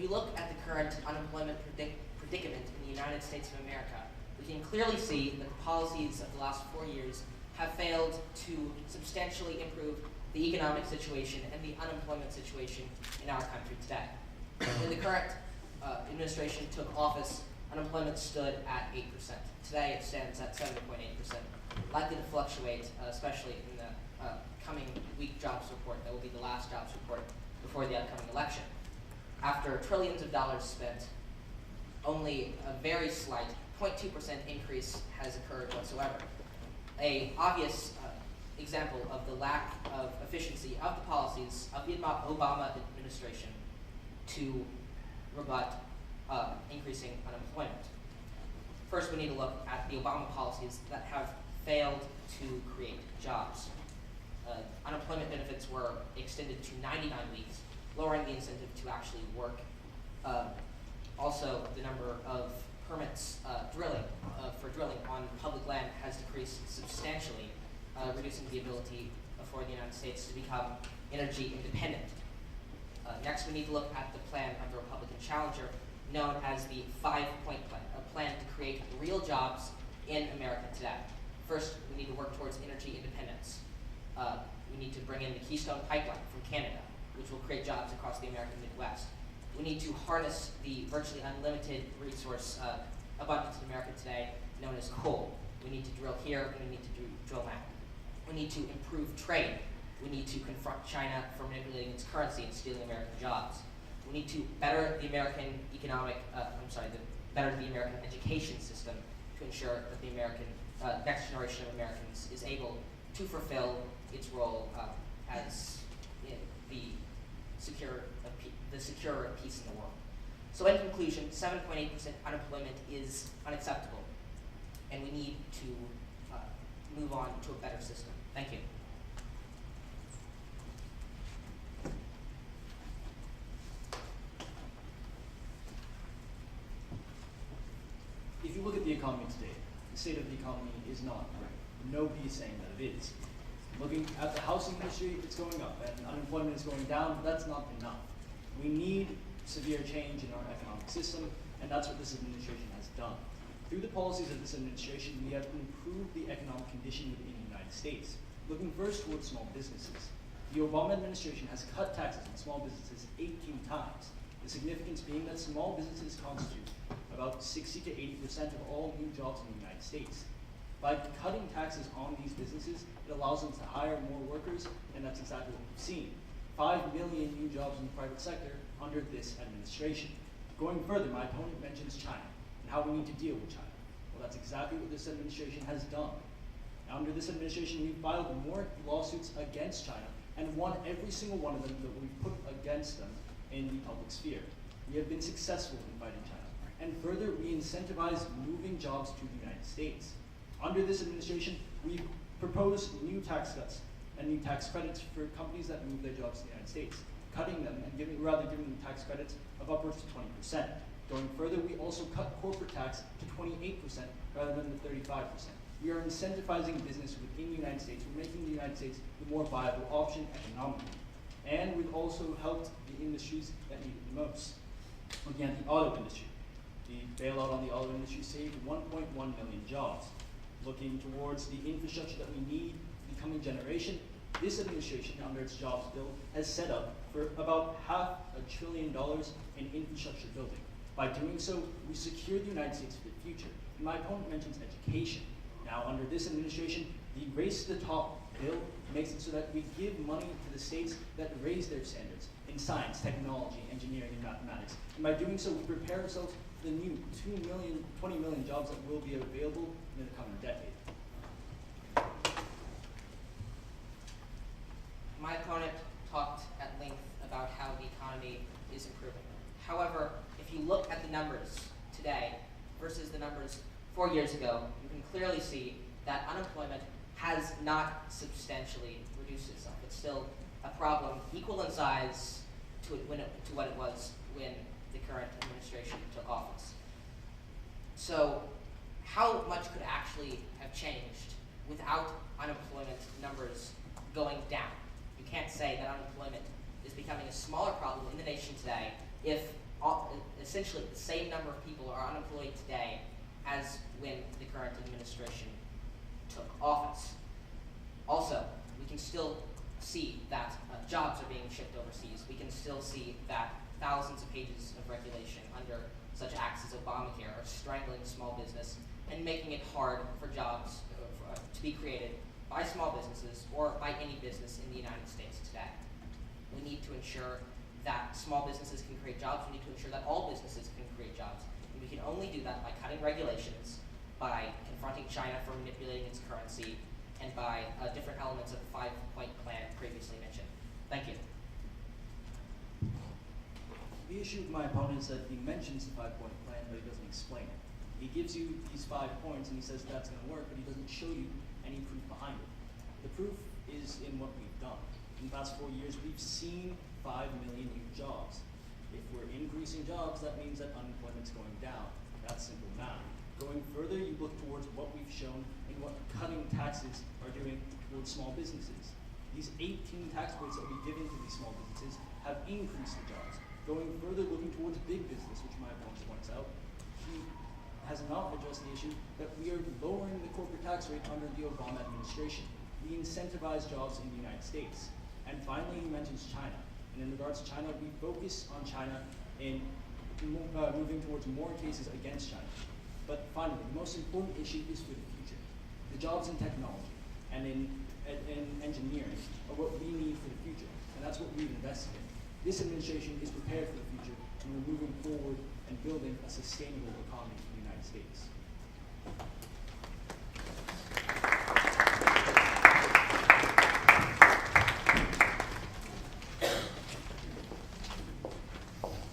we look at the current unemployment predicament in the United States of America, we can clearly see that the policies of the last 4 years have failed to substantially improve the economic situation and the unemployment situation in our country today. When the current administration took office, unemployment stood at 8%. Today it stands at 7.8%, likely to fluctuate, especially in the coming week jobs report. That will be the last jobs report before the upcoming election. After trillions of dollars spent, only a very slight 0.2% increase has occurred whatsoever. An obvious example of the lack of efficiency of the policies of the Obama administration to rebut increasing unemployment. First, we need to look at the Obama policies that have failed to create jobs. Unemployment benefits were extended to 99 weeks, lowering the incentive to actually work. Also, the number of permits for drilling on public land has decreased substantially, reducing the ability for the United States to become energy independent. Next, we need to look at the plan of the Republican challenger, known as the 5-point plan, a plan to create real jobs in America today. First, we need to work towards energy independence. We need to bring in the Keystone Pipeline from Canada, which will create jobs across the American Midwest. We need to harness the virtually unlimited resource abundance in America today, known as coal. We need to drill here, and we need to drill now. We need to improve trade. We need to confront China for manipulating its currency and stealing American jobs. We need to better the American better the American education system to ensure that the next generation of Americans is able to fulfill its role as the securer of peace in the world. So in conclusion, 7.8% unemployment is unacceptable, and we need to move on to a better system. Thank you. If you look at the economy today, the state of the economy is not great. Nobody is saying that it is. Looking at the housing industry, it's going up, and unemployment is going down, but that's not enough. We need severe change in our economic system, and that's what this administration has done. Through the policies of this administration, we have improved the economic condition within the United States. Looking first towards small businesses. The Obama administration has cut taxes on small businesses 18 times. The significance being that small businesses constitute about 60 to 80% of all new jobs in the United States. By cutting taxes on these businesses, it allows them to hire more workers, and that's exactly what we've seen. 5 million new jobs in the private sector under this administration. Going further, my opponent mentions China and how we need to deal with China. Well, that's exactly what this administration has done. Now, under this administration, we've filed more lawsuits against China and won every single one of them that we've put against them in the public sphere. We have been successful in fighting China. And further, we incentivize moving jobs to the United States. Under this administration, we've proposed new tax cuts and new tax credits for companies that move their jobs to the United States, cutting them and giving them tax credits of upwards to 20%. Going further, we also cut corporate tax to 28% rather than the 35%. We are incentivizing business within the United States. We're making the United States the more viable option economically. And we've also helped the industries that need it the most. Again, the auto industry. The bailout on the auto industry saved 1.1 million jobs. Looking towards the infrastructure that we need for the coming generation, this administration, under its jobs bill, has set up for about $500 billion in infrastructure building. By doing so, we secure the United States for the future. And my opponent mentions education. Now, under this administration, the Race to the Top bill makes it so that we give money to the states that raise their standards in science, technology, engineering, and mathematics. And by doing so, we prepare ourselves for the new 20 million jobs that will be available in the coming decade. My opponent talked at length about how the economy is improving. However, if you look at the numbers today versus the numbers 4 years ago, you can clearly see that unemployment has not substantially reduced itself. It's still a problem equal in size to what it was when the current administration took office. So how much could actually have changed without unemployment numbers going down? You can't say that unemployment is becoming a smaller problem in the nation today if essentially the same number of people are unemployed today as when the current administration took office. Also, we can still see that jobs are being shipped overseas. We can still see that thousands of pages of regulation under such acts as Obamacare are strangling small business and making it hard for jobs to be created by small businesses or by any business in the United States today. We need to ensure that small businesses can create jobs. We need to ensure that all businesses can create jobs. And we can only do that by cutting regulations, by confronting China for manipulating its currency, and by different elements of the 5-point plan previously mentioned. Thank you. The issue with my opponent is that he mentions the 5-point plan, but he doesn't explain it. He gives you these 5 points and he says that's going to work, but he doesn't show you any proof behind it. The proof is in what we've done. In the past 4 years, we've seen 5 million new jobs. If we're increasing jobs, that means that unemployment's going down. That's simple math. Going further, you look towards what we've shown and what cutting taxes are doing towards small businesses. These 18 tax breaks that we've given to these small businesses have increased the jobs. Going further, looking towards big business, which my opponent points out, he has not addressed the issue that we are lowering the corporate tax rate under the Obama administration. We incentivize jobs in the United States. And finally, he mentions China. And in regards to China, we focus on China in moving towards more cases against China. But finally, the most important issue is for the future. The jobs in technology and in engineering are what we need for the future, and that's what we've invested in. This administration is prepared for the future, and we're moving forward and building a sustainable economy in the United States.